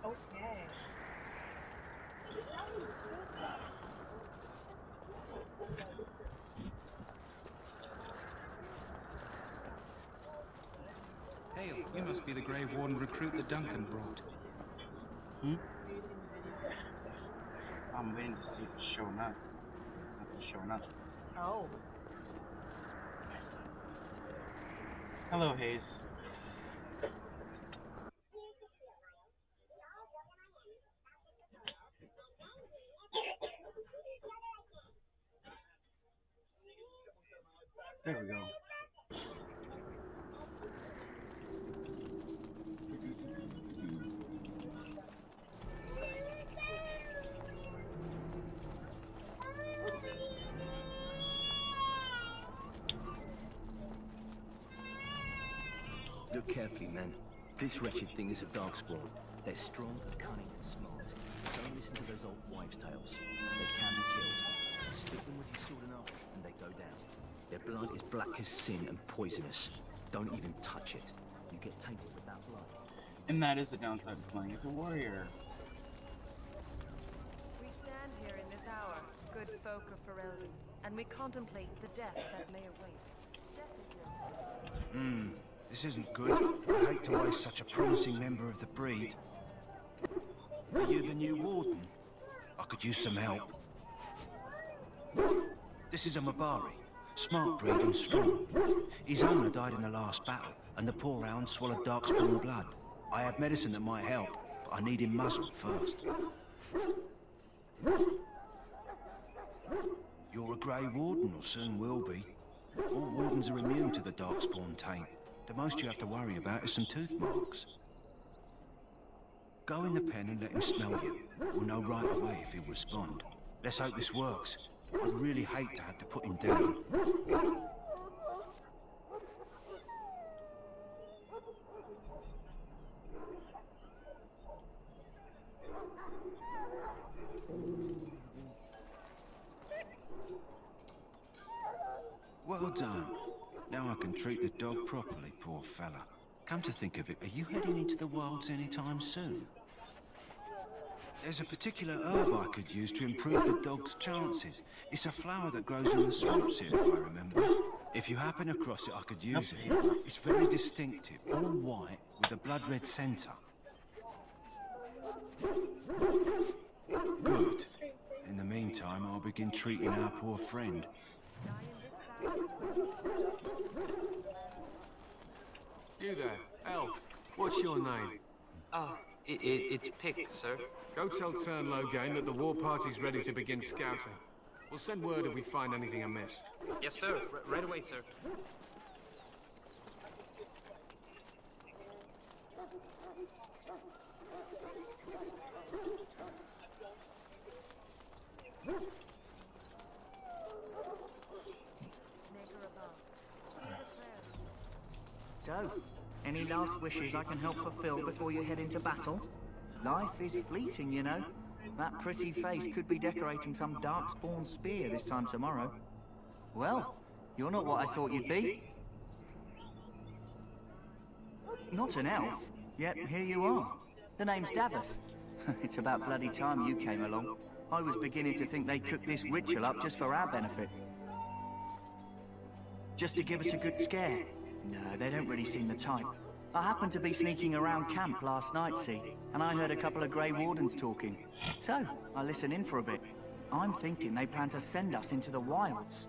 Okay. Hale, you must be the Grey Warden recruit that Duncan brought. I'm waiting to see if it's showing up. Nothing's showing up. Oh. Hello, Hayes. There we go. Look carefully, men. This wretched thing is a darkspawn. They're strong, cunning, and smart. Don't listen to those old wives' tales. They can be killed. Stick them with your sword and arm, and they go down. Their blood is black as sin and poisonous. Don't even touch it. You get tainted with that blood. And that is the downside of playing as a warrior. We stand here in this hour, good folk of Ferelden, and we contemplate the death that may await. Death is your This isn't good. I hate to waste such a promising member of the breed. Are you the new warden? I could use some help. This is a Mabari. Smart breed and strong. His owner died in the last battle, and the poor hound swallowed darkspawn blood. I have medicine that might help, but I need him muzzled first. You're a Grey Warden, or soon will be. All wardens are immune to the darkspawn taint. The most you have to worry about is some tooth marks. Go in the pen and let him smell you. We'll know right away if he'll respond. Let's hope this works. I'd really hate to have to put him down. Well done. Now I can treat the dog properly, poor fella. Come to think of it, are you heading into the wilds anytime soon? There's a particular herb I could use to improve the dog's chances. It's a flower that grows in the swamps here, if I remember. If you happen across it, I could use it. It's very distinctive, all white, with a blood-red centre. Good. In the meantime, I'll begin treating our poor friend. You there, elf. What's your name? It's Pick, sir. Go tell Turn Logain that the war party's ready to begin scouting. We'll send word if we find anything amiss. Yes, sir. Right away, sir. So, any last wishes I can help fulfill before you head into battle? Life is fleeting, you know. That pretty face could be decorating some darkspawn spear this time tomorrow. Well, you're not what I thought you'd be. Not an elf, yet here you are. The name's Daveth. It's about bloody time you came along. I was beginning to think they cooked this ritual up just for our benefit. Just to give us a good scare. No, they don't really seem the type. I happened to be sneaking around camp last night, see, and I heard a couple of Grey Wardens talking. So, I listened in for a bit. I'm thinking they plan to send us into the wilds.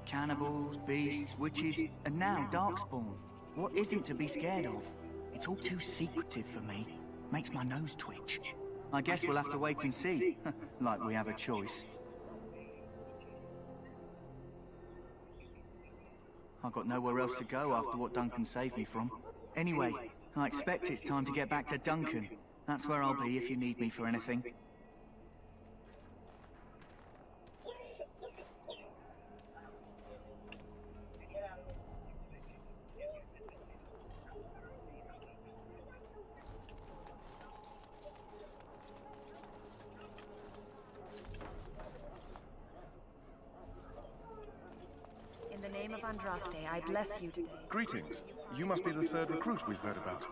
Cannibals, beasts, witches, and now Darkspawn. What isn't to be scared of? It's all too secretive for me. Makes my nose twitch. I guess we'll have to wait and see. Like we have a choice. I've got nowhere else to go after what Duncan saved me from. Anyway, I expect it's time to get back to Duncan. That's where I'll be if you need me for anything. In the name of Andraste, I bless you today. Greetings. You must be the third recruit we've heard about.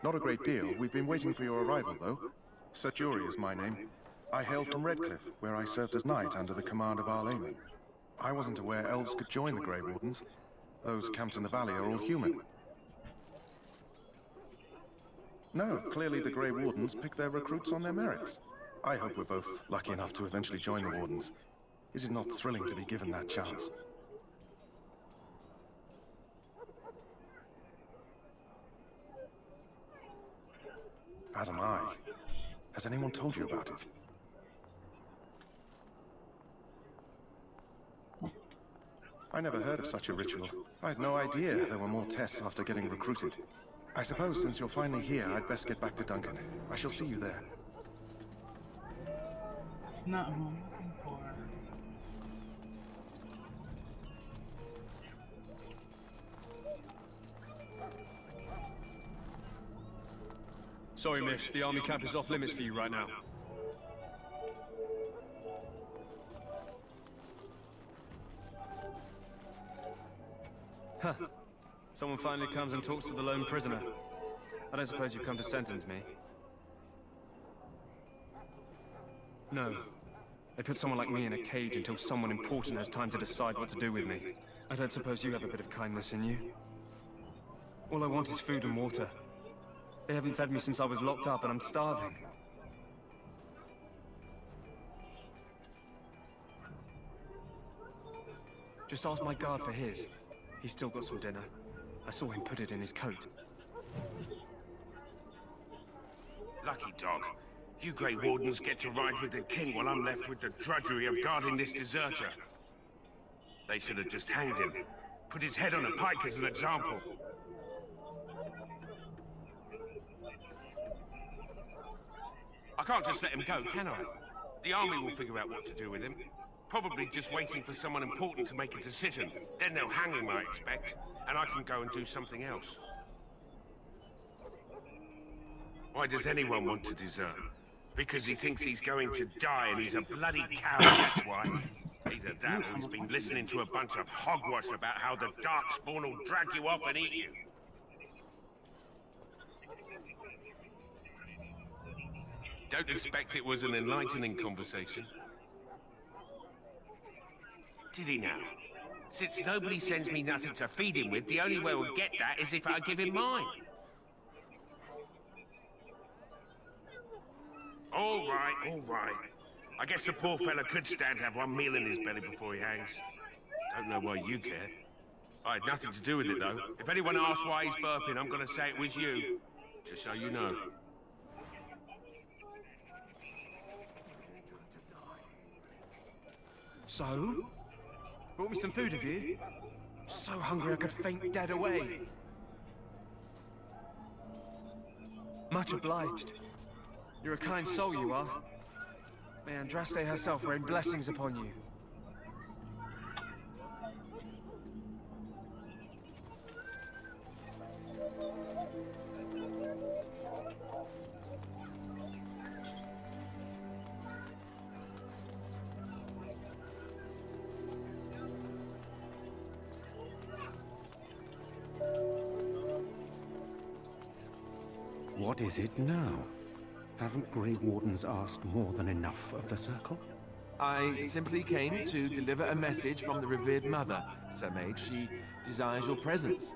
Not a great deal. We've been waiting for your arrival, though. Sir Jury is my name. I hail from Redcliffe, where I served as knight under the command of Arl Eamon. I wasn't aware elves could join the Grey Wardens. Those camped in the valley are all human. No, clearly the Grey Wardens pick their recruits on their merits. I hope we're both lucky enough to eventually join the Wardens. Is it not thrilling to be given that chance? As am I. Has anyone told you about it? I never heard of such a ritual. I had no idea there were more tests after getting recruited. I suppose since you're finally here, I'd best get back to Duncan. I shall see you there. Not who I'm looking for. Sorry, miss. The army camp is off limits for you right now. Huh. Someone finally comes and talks to the lone prisoner. I don't suppose you've come to sentence me? No. They put someone like me in a cage until someone important has time to decide what to do with me. I don't suppose you have a bit of kindness in you? All I want is food and water. They haven't fed me since I was locked up and I'm starving. Just ask my guard for his. He's still got some dinner. I saw him put it in his coat. Lucky dog. You Grey Wardens get to ride with the king while I'm left with the drudgery of guarding this deserter. They should have just hanged him. Put his head on a pike as an example. I can't just let him go, can I? The army will figure out what to do with him. Probably just waiting for someone important to make a decision. Then they'll hang him, I expect. And I can go and do something else. Why does anyone want to desert? Because he thinks he's going to die and he's a bloody coward, that's why. Either that or he's been listening to a bunch of hogwash about how the Darkspawn will drag you off and eat you. Don't expect it was an enlightening conversation. Did he now? Since nobody sends me nothing to feed him with, the only way we'll get that is if I give him mine. All right. I guess the poor fella could stand to have one meal in his belly before he hangs. Don't know why you care. I had nothing to do with it, though. If anyone asks why he's burping, I'm gonna say it was you. Just so you know. So? Brought me some food, have you? So hungry I could faint dead away. Much obliged. You're a kind soul, you are. May Andraste herself rain blessings upon you. What is it now? Haven't Grey Wardens asked more than enough of the Circle? I simply came to deliver a message from the revered mother, Sir Mage. She desires your presence.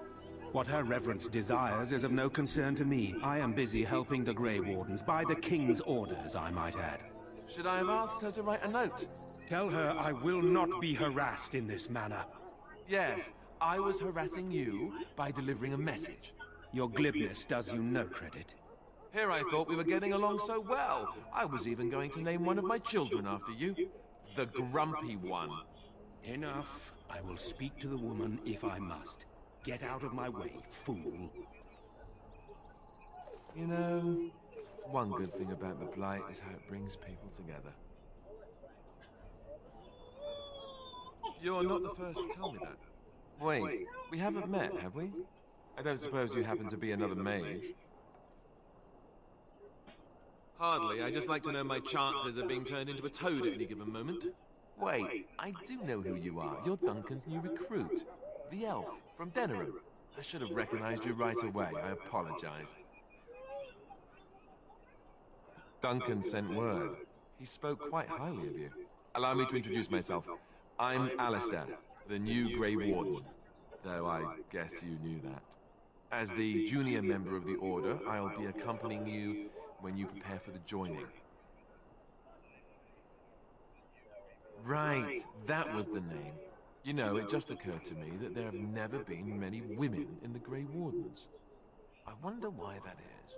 What her reverence desires is of no concern to me. I am busy helping the Grey Wardens, by the King's orders, I might add. Should I have asked her to write a note? Tell her I will not be harassed in this manner. Yes, I was harassing you by delivering a message. Your glibness does you no credit. Here I thought we were getting along so well. I was even going to name one of my children after you. The Grumpy One. Enough. I will speak to the woman if I must. Get out of my way, fool. You know, one good thing about the Blight is how it brings people together. You're not the first to tell me that. Wait, we haven't met, have we? I don't suppose you happen to be another mage? Hardly. I just like to know my chances of being turned into a toad at any given moment. Wait, I do know who you are. You're Duncan's new recruit. The elf from Denerim. I should have recognized you right away. I apologize. Duncan sent word. He spoke quite highly of you. Allow me to introduce myself. I'm Alistair, the new Grey Warden. Though I guess you knew that. As the junior member of the Order, I'll be accompanying you when you prepare for the joining. Right, that was the name. You know, it just occurred to me that there have never been many women in the Grey Wardens. I wonder why that is.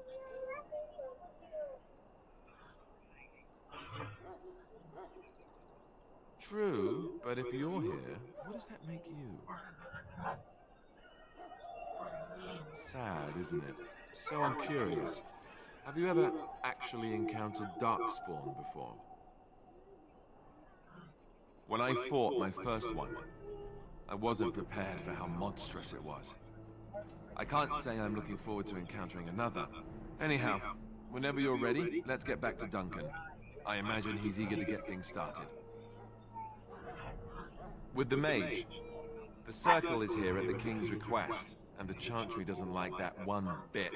True, but if you're here, what does that make you? Sad, isn't it? So I'm curious. Have you ever actually encountered Darkspawn before? When I fought my first one, I wasn't prepared for how monstrous it was. I can't say I'm looking forward to encountering another. Anyhow, whenever you're ready, let's get back to Duncan. I imagine he's eager to get things started. With the mage, the Circle is here at the King's request, and the Chantry doesn't like that one bit.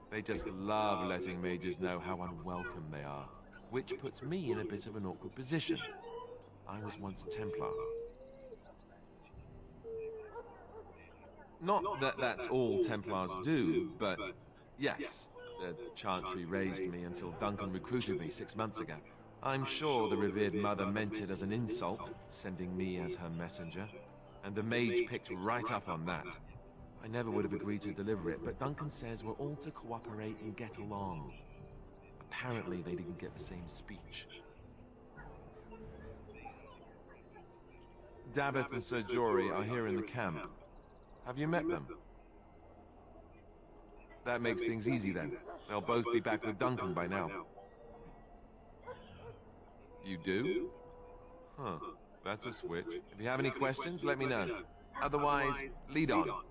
They just love letting mages know how unwelcome they are, which puts me in a bit of an awkward position. I was once a Templar. Not that that's all Templars do, but yes, the Chantry raised me until Duncan recruited me 6 months ago. I'm sure the revered mother meant it as an insult, sending me as her messenger, and the mage picked right up on that. I never would have agreed to deliver it, but Duncan says we're all to cooperate and get along. Apparently they didn't get the same speech. Daveth and Sir Jory are here in the camp. Have you met them? That makes things easy then. They'll both be back with Duncan by now. You do? Huh. That's a switch. If you have any questions, let me know. Otherwise, lead on.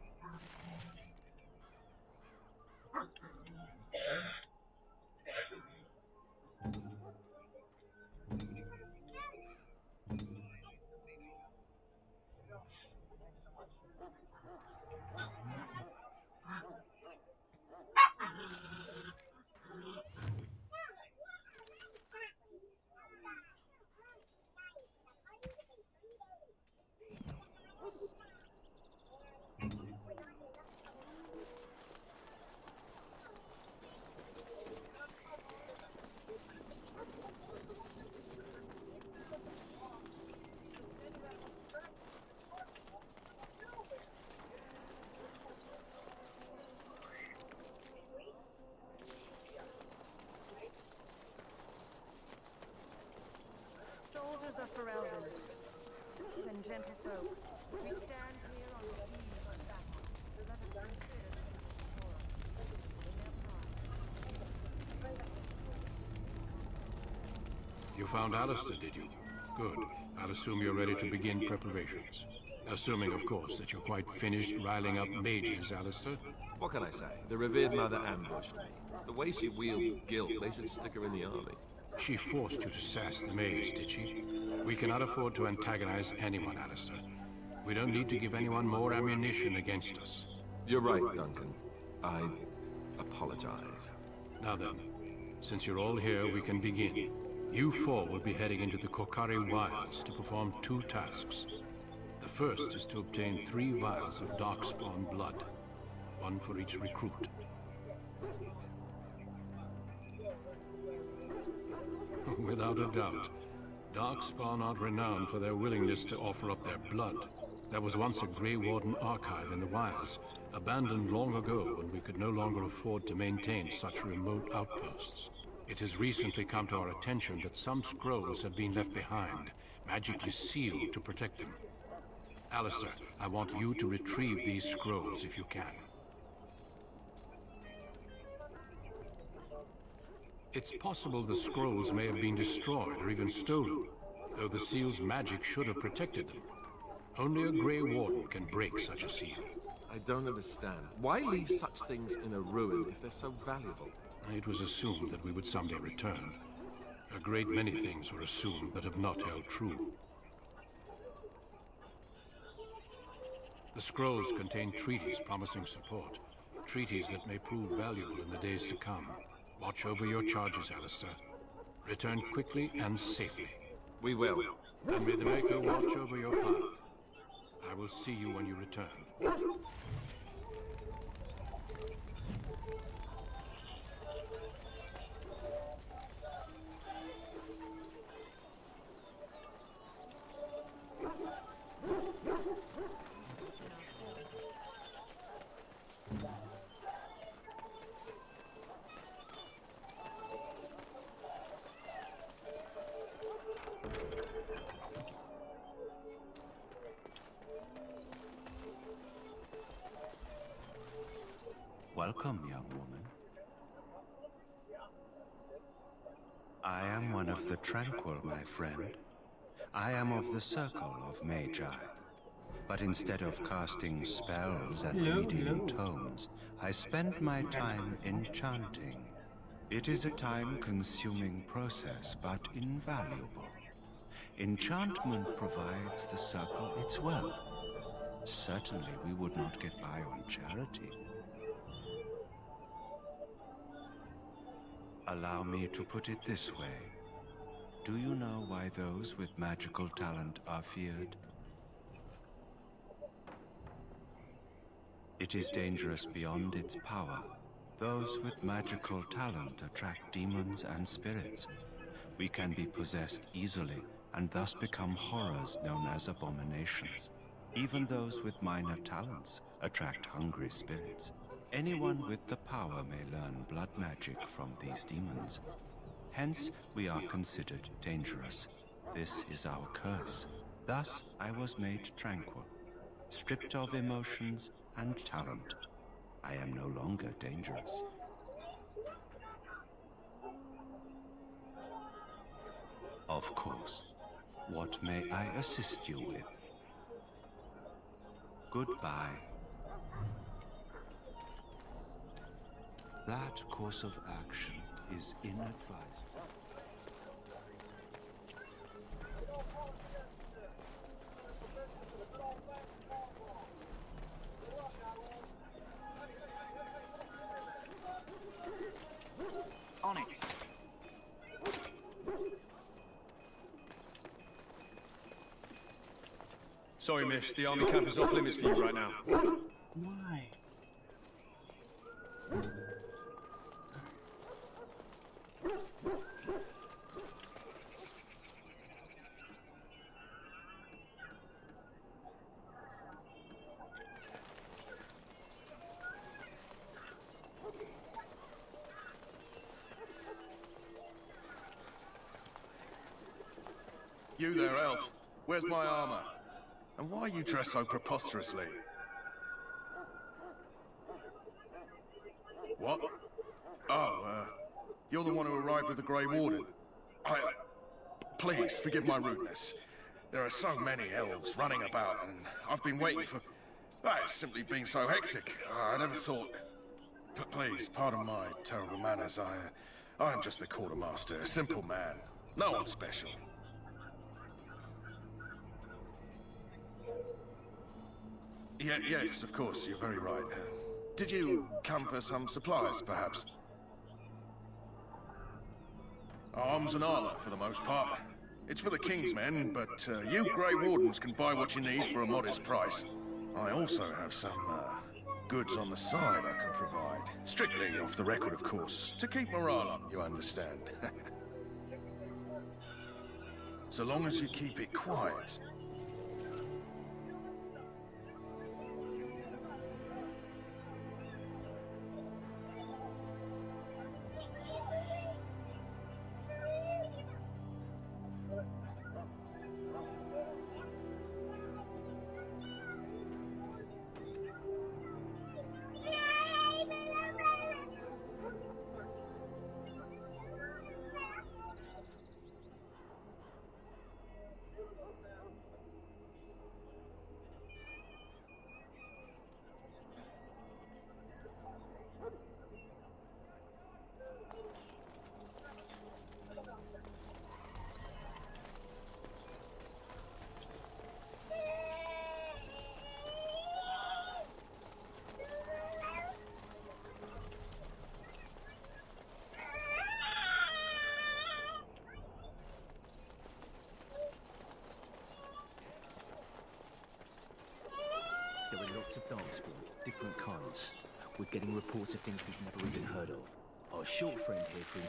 Soldiers of Ferelden, and gentle folk, we stand here on the eve of battle, so let us consider this before us. You found Alistair, did you? Good. I'll assume you're ready to begin preparations. Assuming, of course, that you're quite finished riling up mages, Alistair. What can I say? The revered mother ambushed me. The way she wields guilt, they should stick her in the army. She forced you to sass the mage, did she? We cannot afford to antagonize anyone, Alistair. We don't need to give anyone more ammunition against us. You're right, Duncan. I apologize. Now then, since you're all here, we can begin. You four will be heading into the Korcari Wilds to perform 2 tasks. The first is to obtain 3 vials of Darkspawn blood, 1 for each recruit. Without a doubt, Darkspawn are renowned for their willingness to offer up their blood. There was once a Grey Warden archive in the wilds, abandoned long ago when we could no longer afford to maintain such remote outposts. It has recently come to our attention that some scrolls have been left behind, magically sealed to protect them. Alistair, I want you to retrieve these scrolls if you can. It's possible the scrolls may have been destroyed or even stolen, though the seal's magic should have protected them. Only a Grey Warden can break such a seal. I don't understand. Why leave such things in a ruin if they're so valuable? It was assumed that we would someday return. A great many things were assumed that have not held true. The scrolls contain treaties promising support. Treaties that may prove valuable in the days to come. Watch over your charges, Alistair. Return quickly and safely. We will. And may the Maker watch over your path. I will see you when you return. Welcome, young woman. I am one of the Tranquil, my friend. I am of the Circle of Magi. But instead of casting spells and reading tomes, I spend my time enchanting. It is a time-consuming process, but invaluable. Enchantment provides the Circle its wealth. Certainly we would not get by on charity. Allow me to put it this way. Do you know why those with magical talent are feared? It is dangerous beyond its power. Those with magical talent attract demons and spirits. We can be possessed easily and thus become horrors known as abominations. Even those with minor talents attract hungry spirits. Anyone with the power may learn blood magic from these demons. Hence, we are considered dangerous. This is our curse. Thus, I was made tranquil, stripped of emotions and talent. I am no longer dangerous. Of course. What may I assist you with? Goodbye. That course of action is inadvisable. On it. Sorry, miss. The army camp is off limits for you right now. Why? You there, elf. Where's my armor? And why are you dressed so preposterously? What? Oh, you're the one who arrived with the Grey Warden. Please, forgive my rudeness. There are so many elves running about, and I've been waiting for... It's simply been so hectic. I never thought... Please, pardon my terrible manners. I'm just the quartermaster, a simple man. No one special. Yes, of course, you're very right. Did you come for some supplies, perhaps? Arms and armor, for the most part. It's for the King's men, but you Grey Wardens can buy what you need for a modest price. I also have some goods on the side I can provide. Strictly off the record, of course, to keep morale up, you understand. So long as you keep it quiet. lots of darkspawn, different kinds. We're getting reports of things we've never even heard of. Our short friend here, for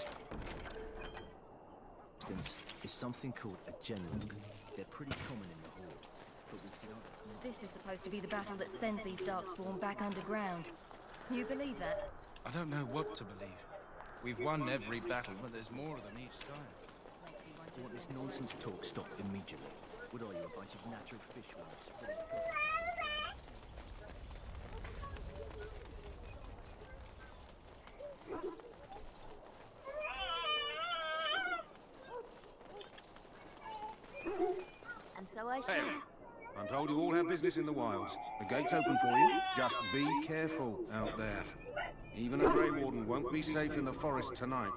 instance, is something called a Genlock. They're pretty common in the Horde, but with the others not. This is supposed to be the battle that sends these Darkspawn back underground. You believe that? I don't know what to believe. We've won every battle, but there's more of them each time. I want this nonsense talk stopped immediately. What are you, a bunch of natural fishworms? And so I shall. Hey, I'm told you all have business in the wilds. The gate's open for you. Just be careful out there. Even a Grey Warden won't be safe in the forest tonight.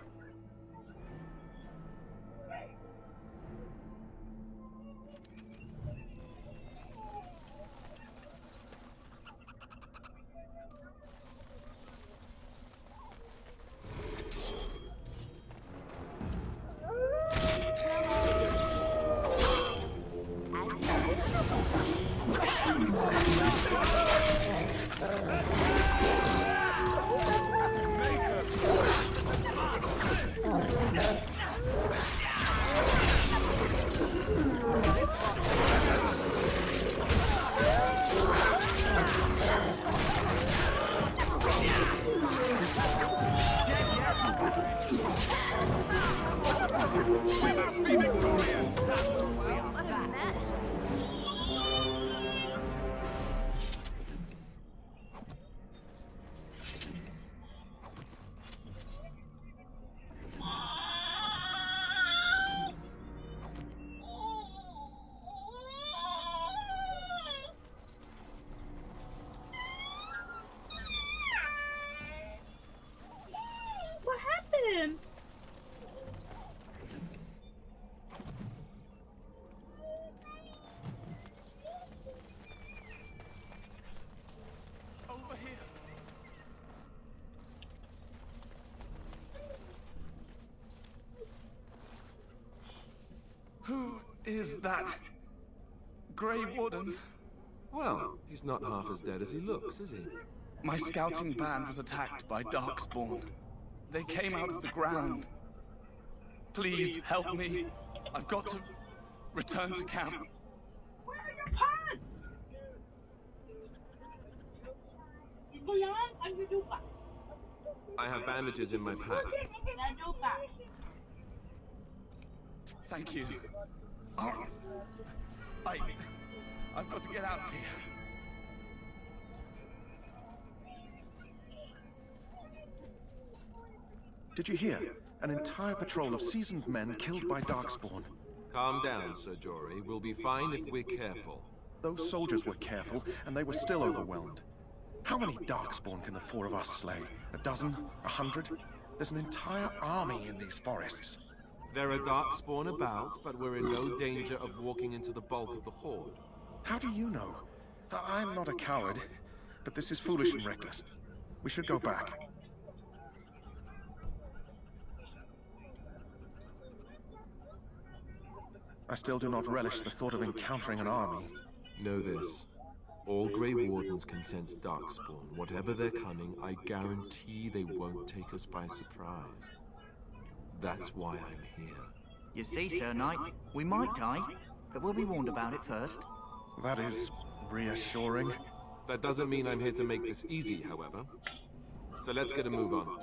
What happened? Over here. Who is that? Grey Wardens? Well, he's not half as dead as he looks, is he? My scouting band was attacked by Darkspawn. They came out of the ground. Please help me. I've got to return to camp. Where are your pants? I have bandages in my pack. Thank you. Oh, I've got to get out of here. Did you hear? An entire patrol of seasoned men killed by Darkspawn. Calm down, Sir Jory. We'll be fine if we're careful. Those soldiers were careful, and they were still overwhelmed. How many Darkspawn can the four of us slay? A dozen? 100? There's an entire army in these forests. There are Darkspawn about, but we're in no danger of walking into the bulk of the Horde. How do you know? I'm not a coward, but this is foolish and reckless. We should go back. I still do not relish the thought of encountering an army. Know this. All Grey Wardens can sense Darkspawn. Whatever their cunning, I guarantee they won't take us by surprise. That's why I'm here. You see, Sir Knight, we might die, but we'll be warned about it first. That is reassuring. That doesn't mean I'm here to make this easy, however. So let's get a move on.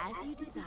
As you desire.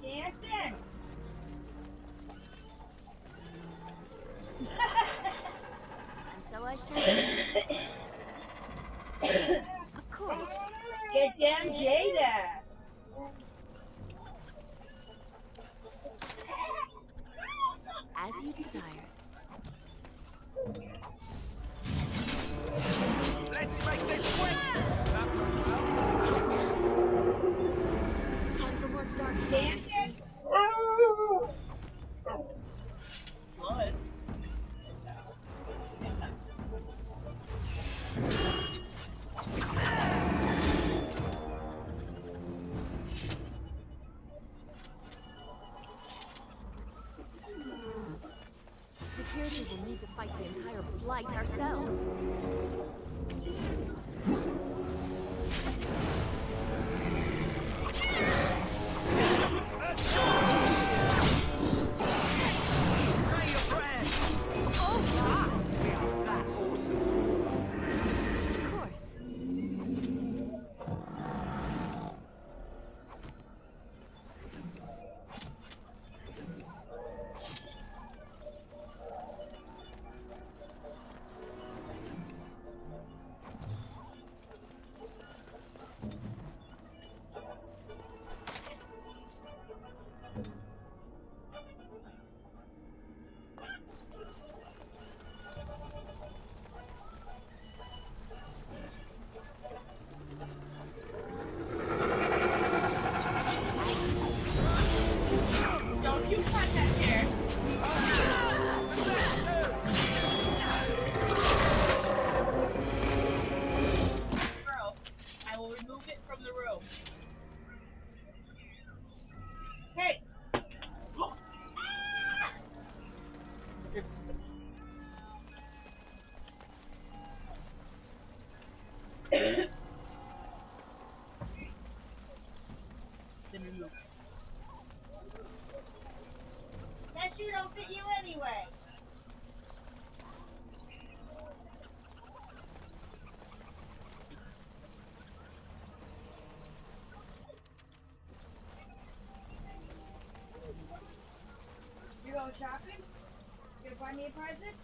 Dancing! And so I shall. Of course. Get damn Jada! As you desire. Let's make this quick! Time for more dark Dancing? Blood. Security will need to fight the entire blight ourselves. Don't you touch that chair. Girl, I will remove it from the room. Hey! Then remove it. at you anyway. You going shopping? You gonna buy me a present?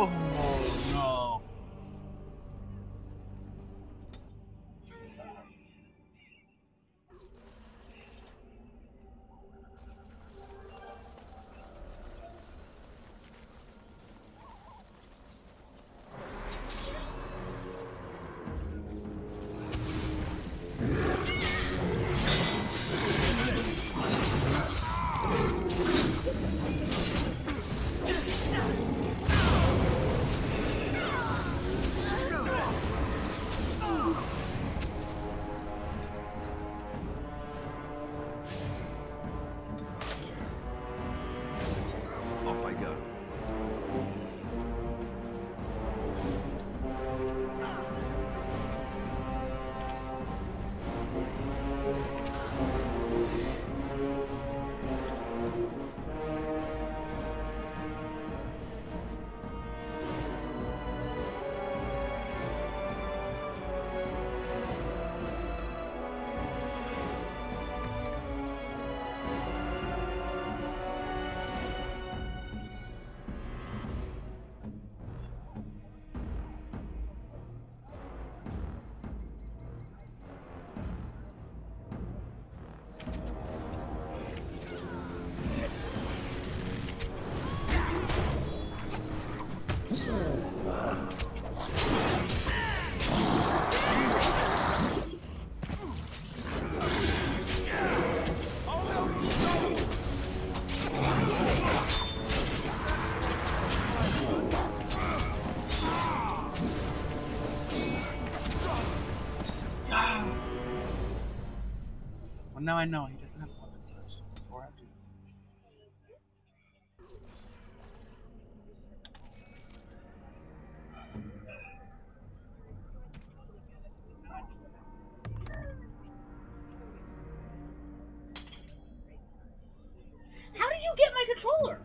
Oh no. Off I go. Well, now I know he doesn't have one first. Or I do. How did you get my controller?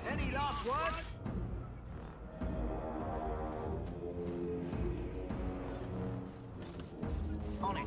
Any last words? On it.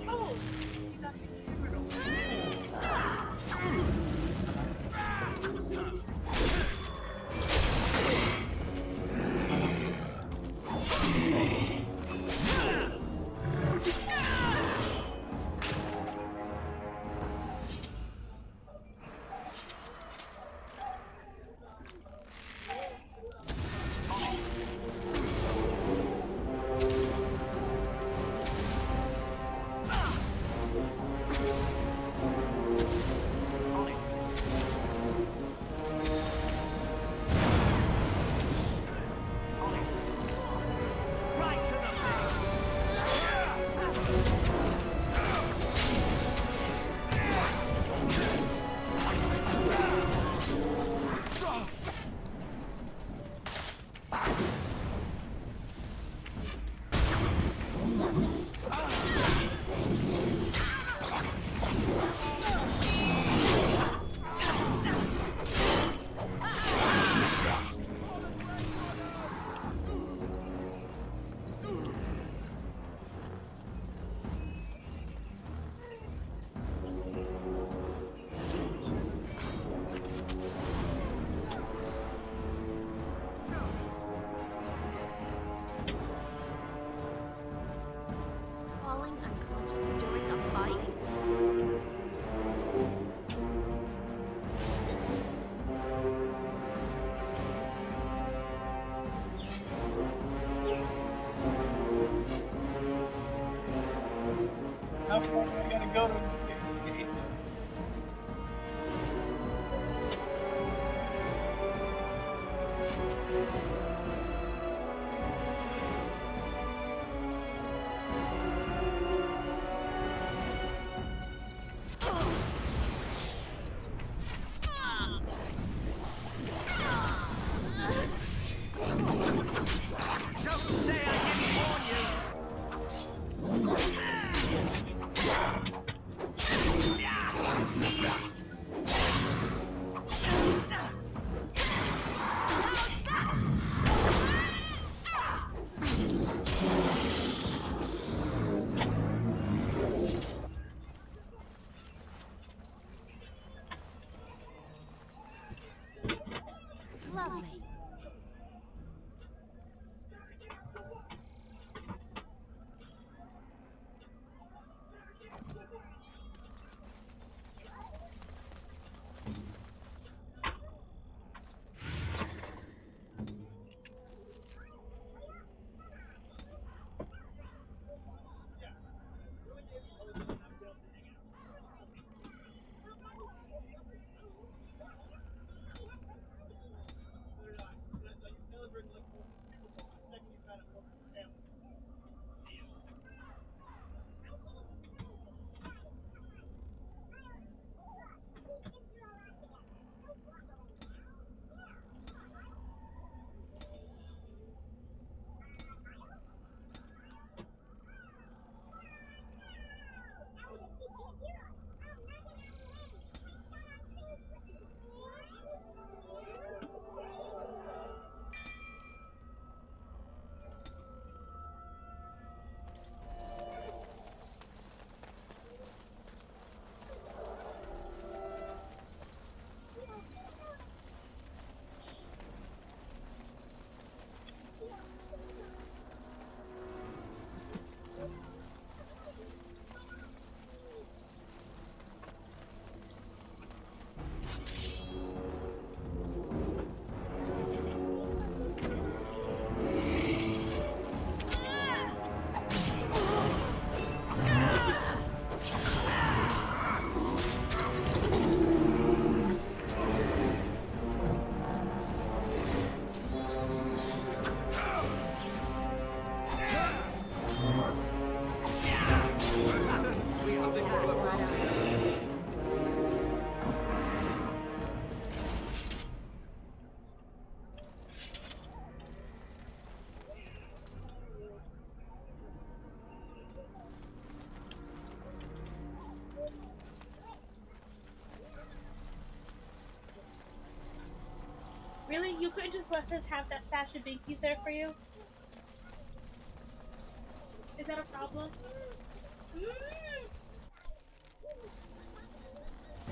Falling unconscious during a fight? How far am I gonna go to the gate? Don't say I didn't warn you! Lovely. Really? You couldn't just let us have that stash of binkies there for you? Is that a problem? Is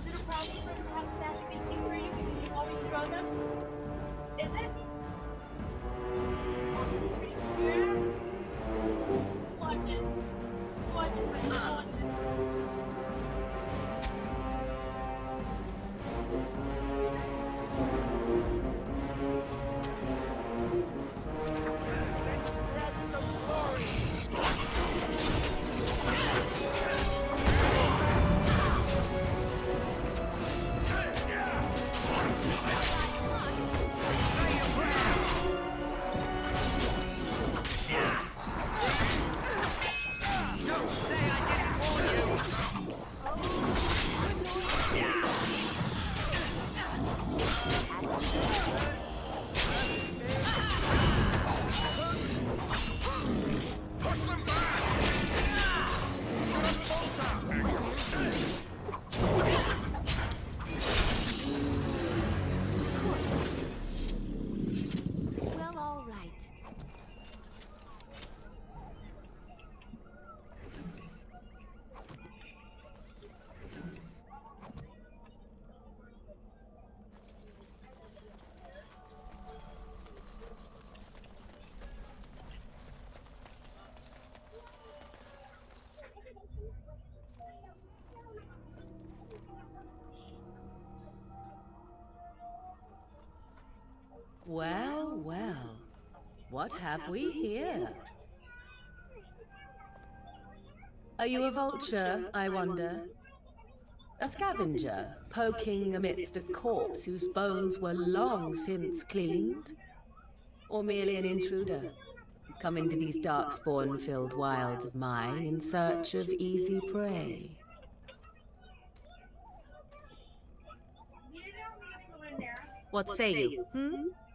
it a problem for us to have a stash of binkies for you because you always throw them? Is it? Yeah. Watch it. Watch it. Watch it. Well, all right. Well, well. What have we here? Are you a vulture, I wonder? A scavenger, poking amidst a corpse whose bones were long since cleaned? Or merely an intruder, coming to these darkspawn-filled wilds of mine in search of easy prey? What say you,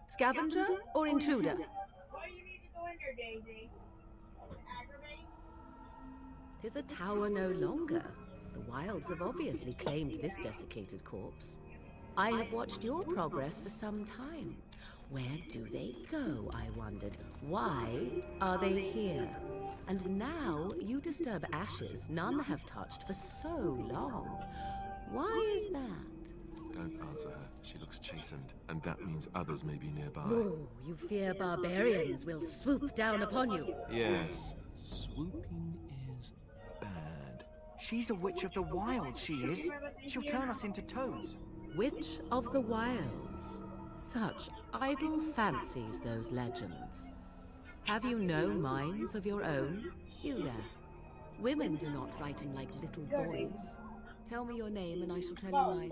Scavenger or intruder? Why do you need to go in there, Daisy? Aggravate? 'Tis a tower no longer. The wilds have obviously claimed this desiccated corpse. I have watched your progress for some time. Where do they go, I wondered? Why are they here? And now you disturb ashes none have touched for so long. Why is that? Don't answer her. She looks chastened, and that means others may be nearby. Oh, you fear barbarians will swoop down upon you. Yes, swooping is bad. She's a witch of the wilds, she is. She'll turn us into toads. Witch of the Wilds. Such idle fancies, those legends. Have you no minds of your own? You there. Women do not frighten like little boys. Tell me your name and I shall tell you mine.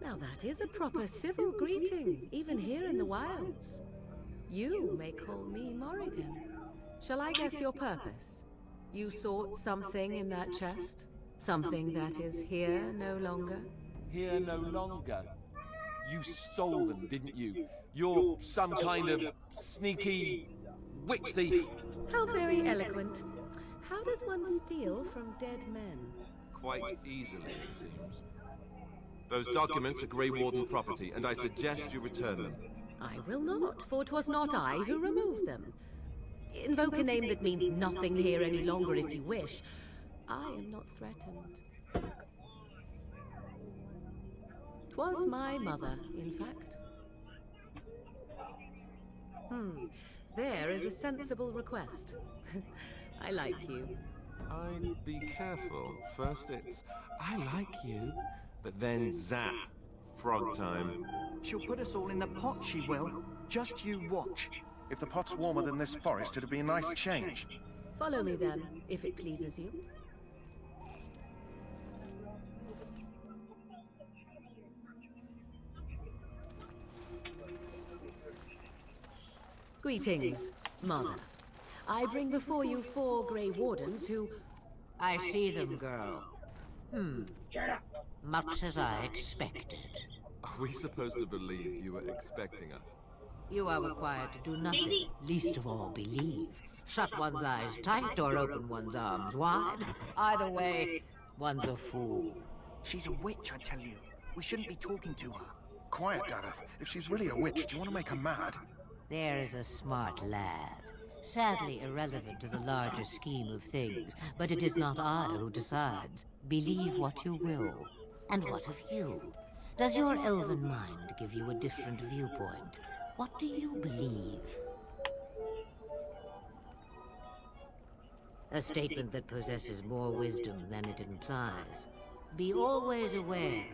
Now that is a proper civil greeting, even here in the wilds. You may call me Morrigan. Shall I guess your purpose? You sought something in that chest? Something that is here no longer? Here no longer. You stole them, didn't you? You're some kind of sneaky witch thief. How very eloquent. How does one steal from dead men? Quite easily, it seems. Those documents are Grey Warden property, and I suggest you return them. I will not, for 'twas not I who removed them. Invoke a name that means nothing here any longer if you wish. I am not threatened. 'Twas my mother, in fact. There is a sensible request. I like you. I'd be careful. First it's, I like you, but then zap. Frog time. She'll put us all in the pot, she will. Just you watch. If the pot's warmer than this forest, it'd be a nice change. Follow me then, if it pleases you. Greetings, Mother. I bring before you 4 Grey Wardens who... I see them, girl. Much as I expected. Are we supposed to believe you were expecting us? You are required to do nothing, least of all believe. Shut one's eyes tight or open one's arms wide. Either way, one's a fool. She's a witch, I tell you. We shouldn't be talking to her. Quiet, Dareth. If she's really a witch, do you want to make her mad? There is a smart lad. Sadly irrelevant to the larger scheme of things, but it is not I who decides. Believe what you will. And what of you? Does your elven mind give you a different viewpoint? What do you believe? A statement that possesses more wisdom than it implies. Be always aware.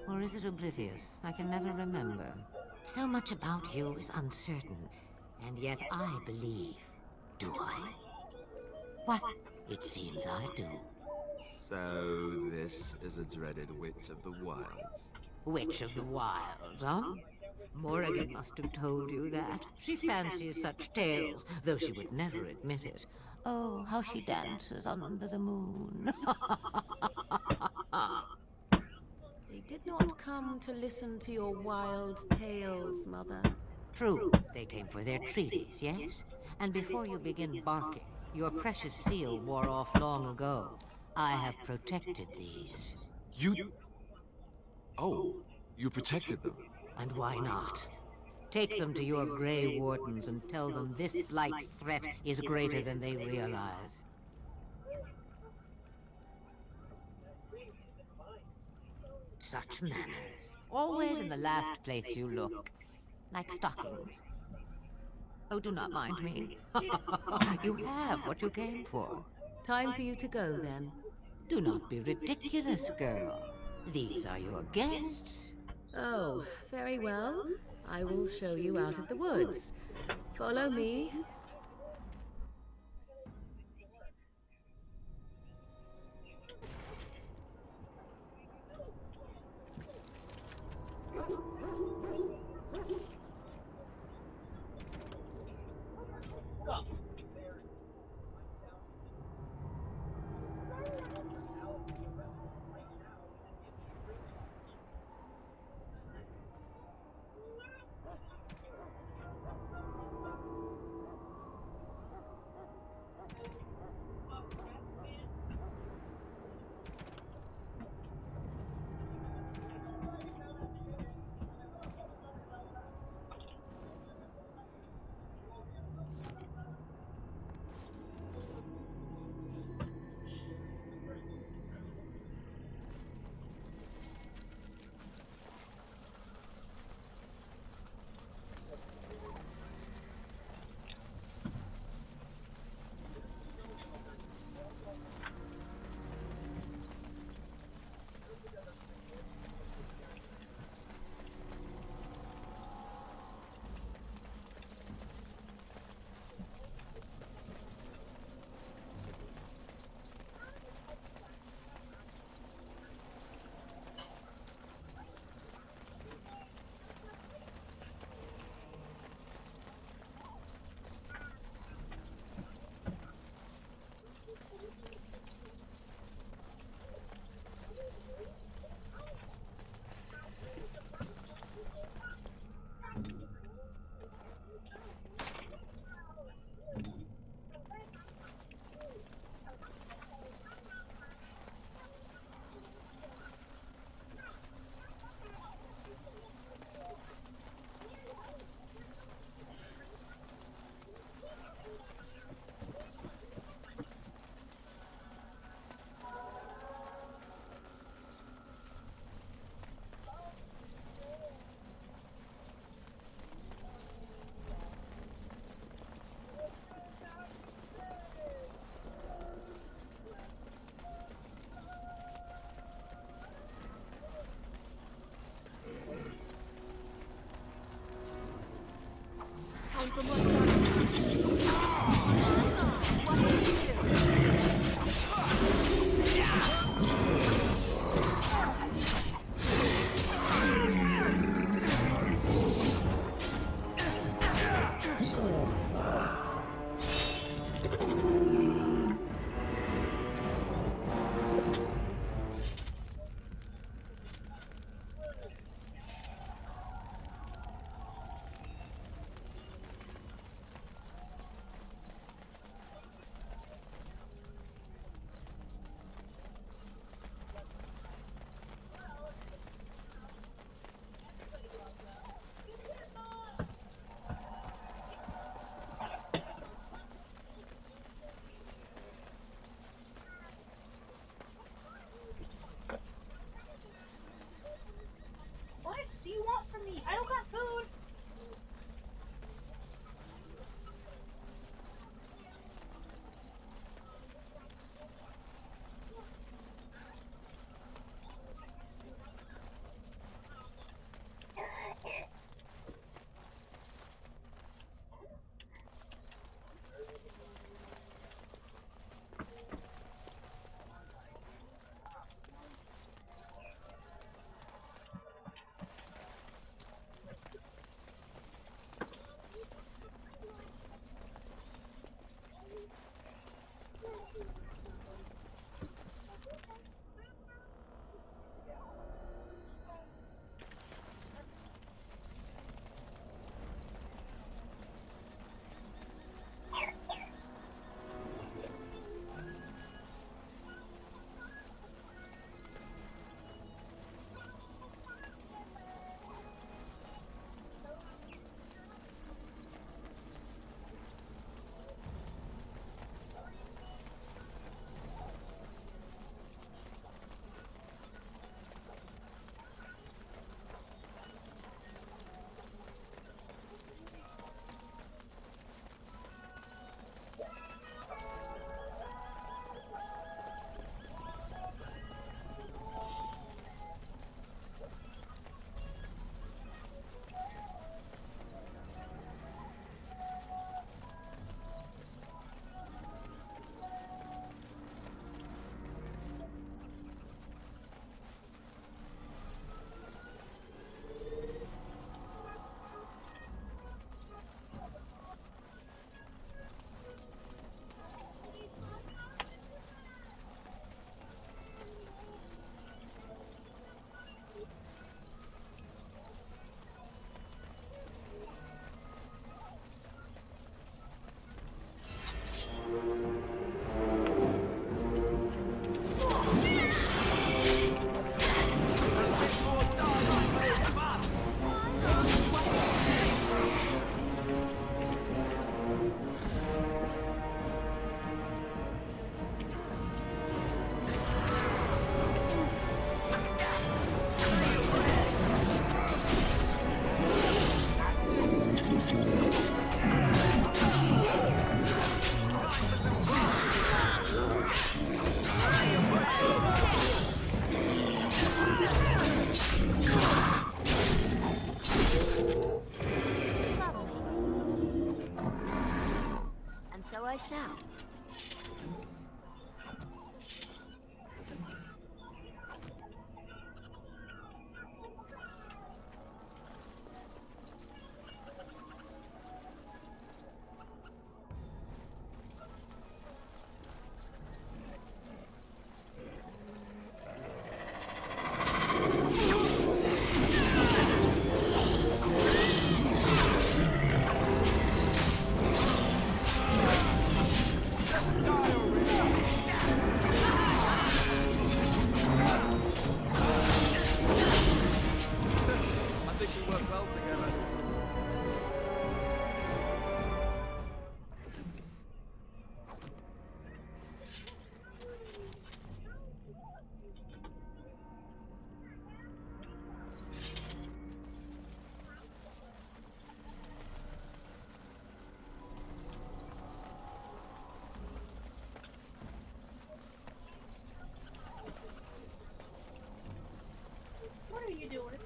Or is it oblivious? I can never remember. So much about you is uncertain, and yet I believe. Do I? Why, it seems I do. So this is a dreaded Witch of the Wilds. Witch of the Wilds, huh? Morrigan must have told you that. She fancies such tales, though she would never admit it. Oh, how she dances under the moon. They did not come to listen to your wild tales, Mother. True, they came for their treaties, yes? And before you begin barking, your precious seal wore off long ago. I have protected these. You... Oh, you protected them. And why not? Take them to your Grey Wardens and tell them this Blight's threat is greater than they realize. Such manners. Always in the last place you look. Like stockings. Oh, do not mind me. You have what you came for. Time for you to go, then. Do not be ridiculous, girl. These are your guests. Oh, very well. I will show you out of the woods. Follow me. And so I shall. What are you doing?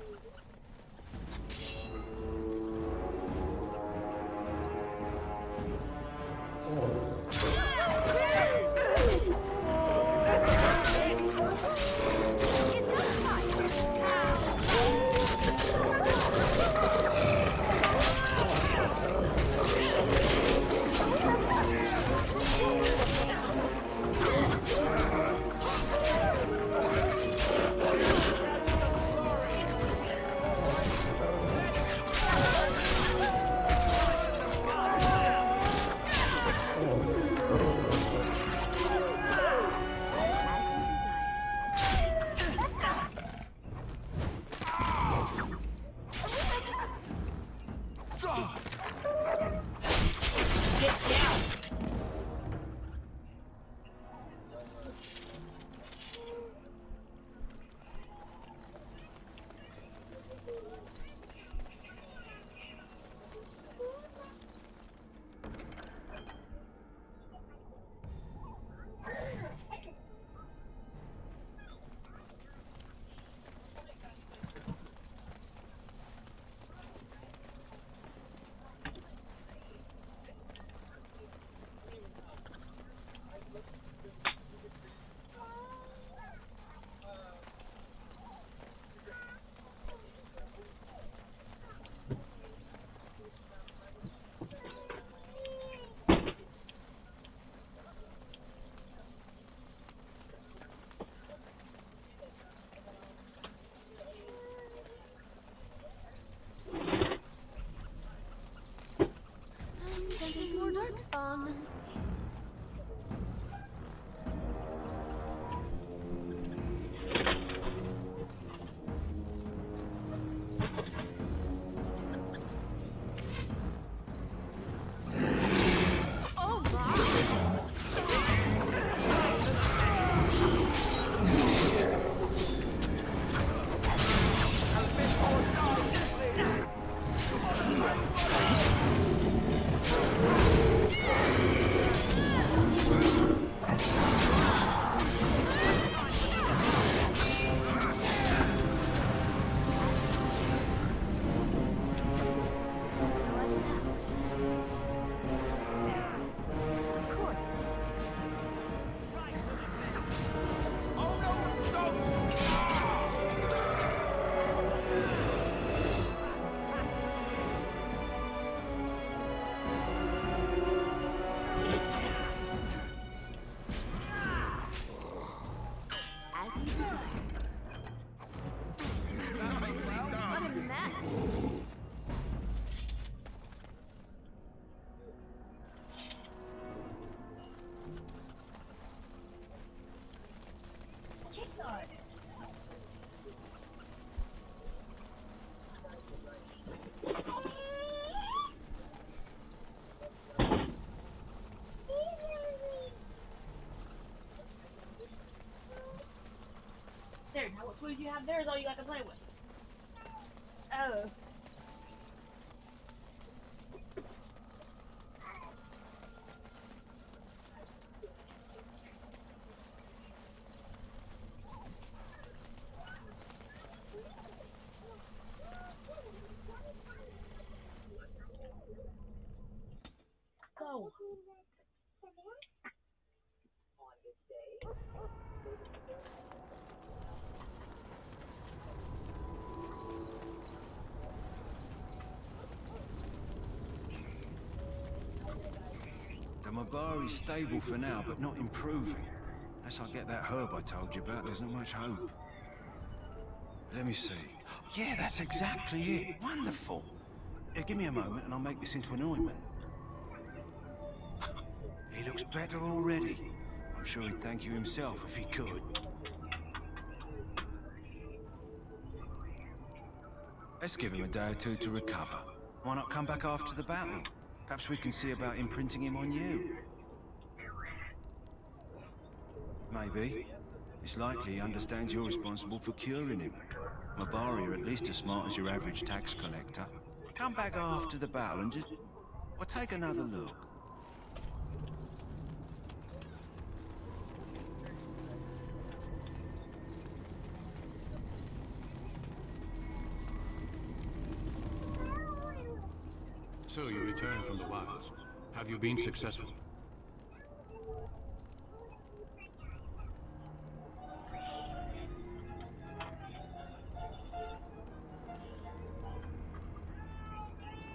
Sending more darkspawn. Oh There, now what food you have there is all you got to play with. Oh. Mabari's stable for now, but not improving. Unless I get that herb I told you about, there's not much hope. Let me see. Yeah, that's exactly it. Wonderful. Yeah, give me a moment and I'll make this into an ointment. He looks better already. I'm sure he'd thank you himself if he could. Let's give him a day or two to recover. Why not come back after the battle? Perhaps we can see about imprinting him on you. Maybe. It's likely he understands you're responsible for curing him. Mabari are at least as smart as your average tax collector. Come back after the battle and just... well, take another look. So you returned from the wilds. Have you been successful?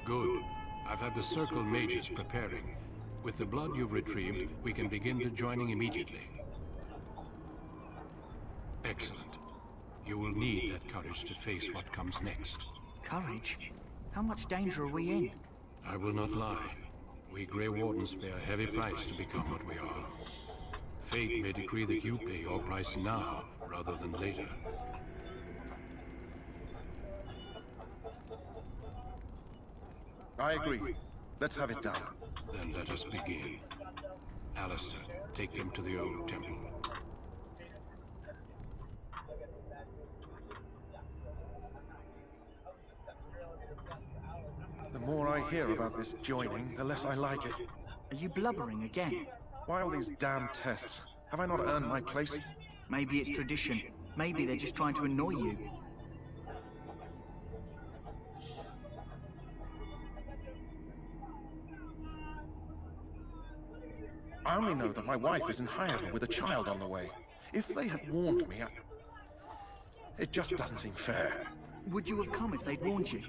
Good. I've had the Circle mages preparing. With the blood you've retrieved, we can begin the joining immediately. Excellent. You will need that courage to face what comes next. Courage? How much danger are we in? I will not lie. We Grey Wardens pay a heavy price to become what we are. Fate may decree that you pay your price now, rather than later. I agree. Let's have it done. Then let us begin. Alistair, take them to the old temple. The more I hear about this joining, the less I like it. Are you blubbering again? Why all these damn tests? Have I not earned my place? Maybe it's tradition. Maybe they're just trying to annoy you. I only know that my wife is in Highever with a child on the way. If they had warned me, it just doesn't seem fair. Would you have come if they'd warned you?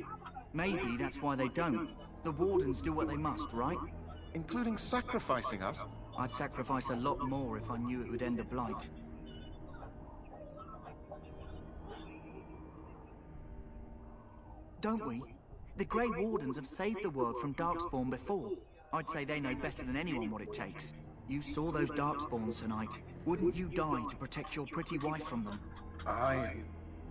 Maybe that's why they don't. The Wardens do what they must, right? Including sacrificing us? I'd sacrifice a lot more if I knew it would end the Blight. Don't we? The Grey Wardens have saved the world from Darkspawn before. I'd say they know better than anyone what it takes. You saw those Darkspawns tonight. Wouldn't you die to protect your pretty wife from them?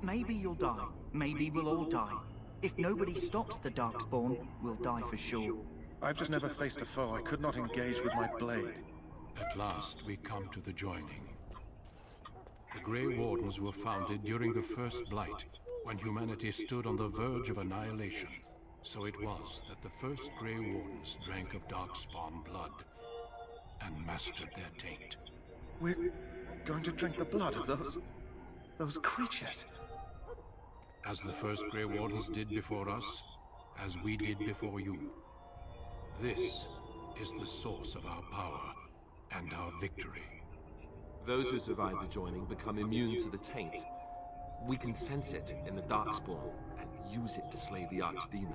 Maybe you'll die. Maybe we'll all die. If nobody stops the Darkspawn, we'll die for sure. I've just never faced a foe I could not engage with my blade. At last, we come to the joining. The Grey Wardens were founded during the First Blight, when humanity stood on the verge of annihilation. So it was that the first Grey Wardens drank of Darkspawn blood and mastered their taint. We're going to drink the blood of those creatures? As the first Grey Wardens did before us, as we did before you. This is the source of our power and our victory. Those who survive the joining become immune to the taint. We can sense it in the Darkspawn and use it to slay the Archdemon.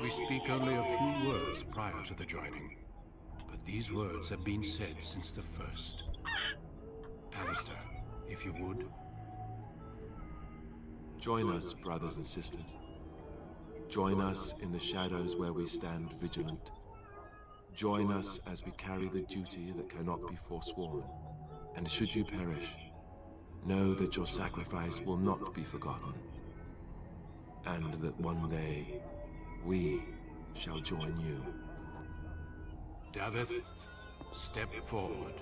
We speak only a few words prior to the joining, but these words have been said since the first. Alistair, if you would. Join us, brothers and sisters. Join us in the shadows where we stand vigilant. Join us as we carry the duty that cannot be forsworn. And should you perish, know that your sacrifice will not be forgotten. And that one day, we shall join you. Davith, step forward.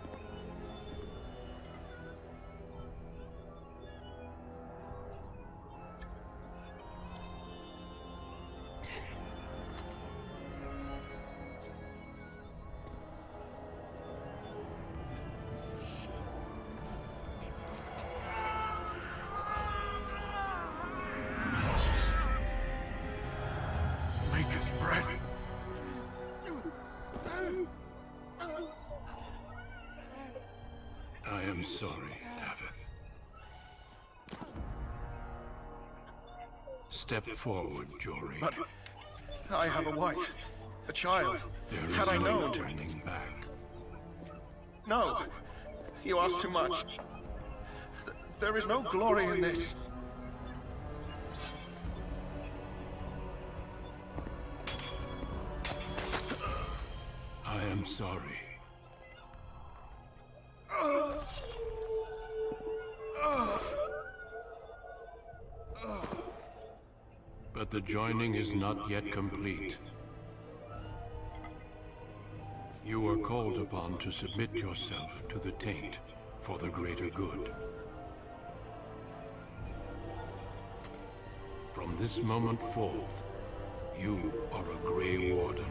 Maker's breath. I am sorry, Davith. Step forward, Jory. But I have a wife, a child. There is Had I no known... turning back. No! You ask too much. There is no glory in this. I am sorry. But the joining is not yet complete. You are called upon to submit yourself to the Taint for the greater good. From this moment forth, you are a Grey Warden.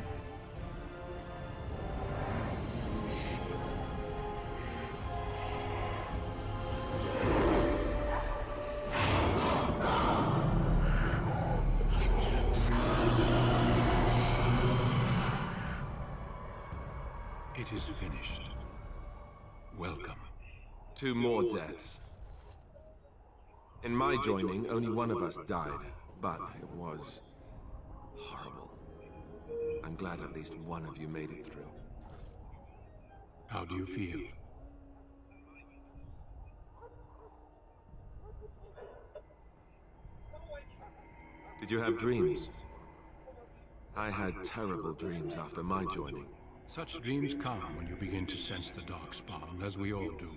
It is finished. Welcome. 2 more deaths. In my joining, only one of us died, but it was horrible. I'm glad at least one of you made it through. How do you feel? Did you have dreams? I had terrible dreams after my joining. Such dreams come when you begin to sense the Darkspawn, as we all do.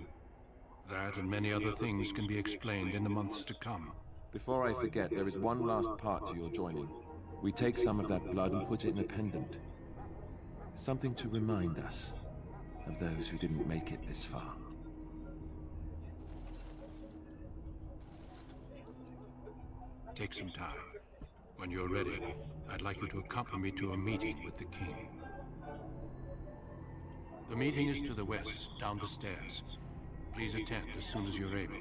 That and many other things can be explained in the months to come. Before I forget, there is one last part to your joining. We take some of that blood and put it in a pendant. Something to remind us of those who didn't make it this far. Take some time. When you're ready, I'd like you to accompany me to a meeting with the King. The meeting is to the west, down the stairs. Please attend as soon as you're able.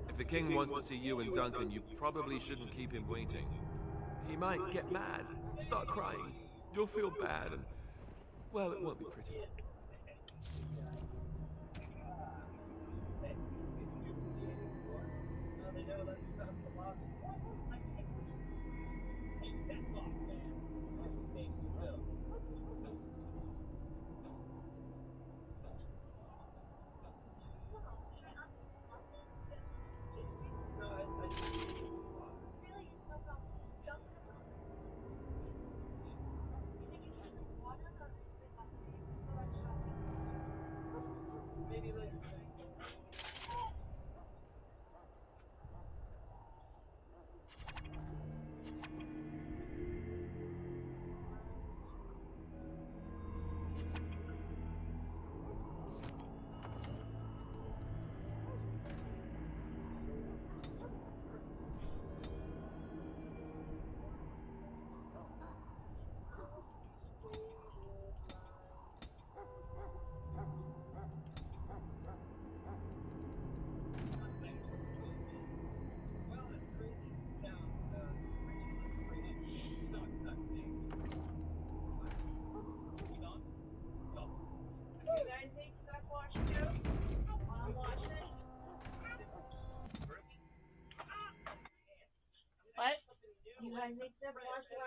If the king wants to see you and Duncan, you probably shouldn't keep him waiting. He might get mad, start crying. You'll feel bad, and, well, it won't be pretty. guys. Make sure to watch the